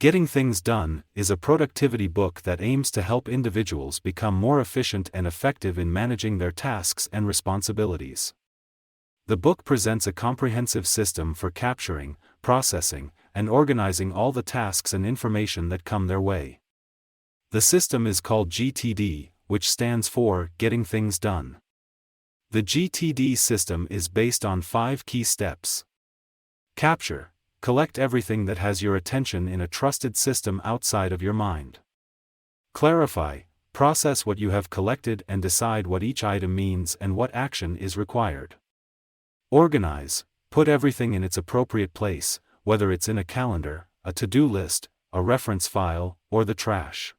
Getting Things Done is a productivity book that aims to help individuals become more efficient and effective in managing their tasks and responsibilities. The book presents a comprehensive system for capturing, processing, and organizing all the tasks and information that come their way. The system is called GTD, which stands for Getting Things Done. The GTD system is based on 5 key steps. Capture: collect everything that has your attention in a trusted system outside of your mind. Clarify: process what you have collected and decide what each item means and what action is required. Organize: put everything in its appropriate place, whether it's in a calendar, a to-do list, a reference file, or the trash.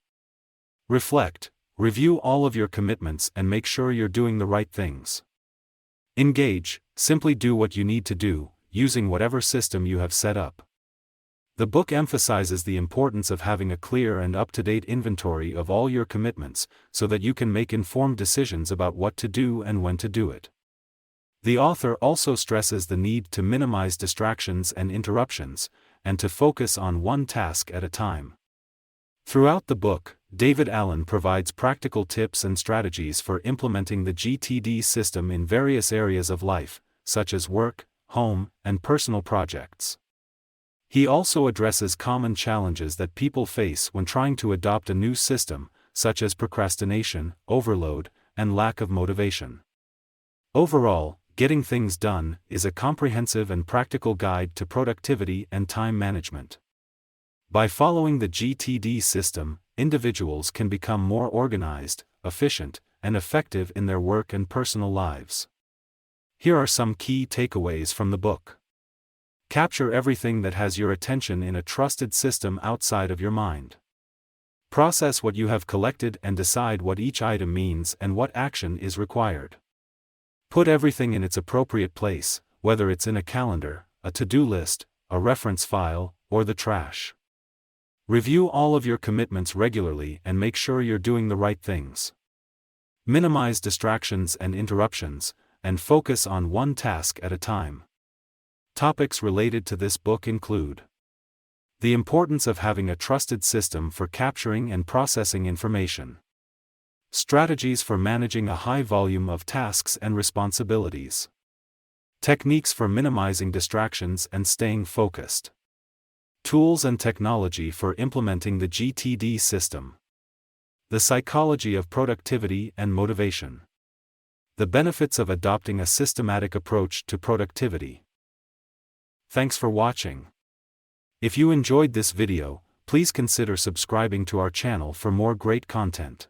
Reflect: review all of your commitments and make sure you're doing the right things. Engage: simply do what you need to do, using whatever system you have set up. The book emphasizes the importance of having a clear and up-to-date inventory of all your commitments, so that you can make informed decisions about what to do and when to do it. The author also stresses the need to minimize distractions and interruptions, and to focus on one task at a time. Throughout the book, David Allen provides practical tips and strategies for implementing the GTD system in various areas of life, such as work, home, and personal projects. He also addresses common challenges that people face when trying to adopt a new system, such as procrastination, overload, and lack of motivation. Overall, Getting Things Done is a comprehensive and practical guide to productivity and time management. By following the GTD system, individuals can become more organized, efficient, and effective in their work and personal lives. Here are some key takeaways from the book. Capture everything that has your attention in a trusted system outside of your mind. Process what you have collected and decide what each item means and what action is required. Put everything in its appropriate place, whether it's in a calendar, a to-do list, a reference file, or the trash. Review all of your commitments regularly and make sure you're doing the right things. Minimize distractions and interruptions, and focus on one task at a time. Topics related to this book include the importance of having a trusted system for capturing and processing information, strategies for managing a high volume of tasks and responsibilities, techniques for minimizing distractions and staying focused, tools and technology for implementing the GTD system, the psychology of productivity and motivation, the benefits of adopting a systematic approach to productivity. Thanks for watching. If you enjoyed this video, please consider subscribing to our channel for more great content.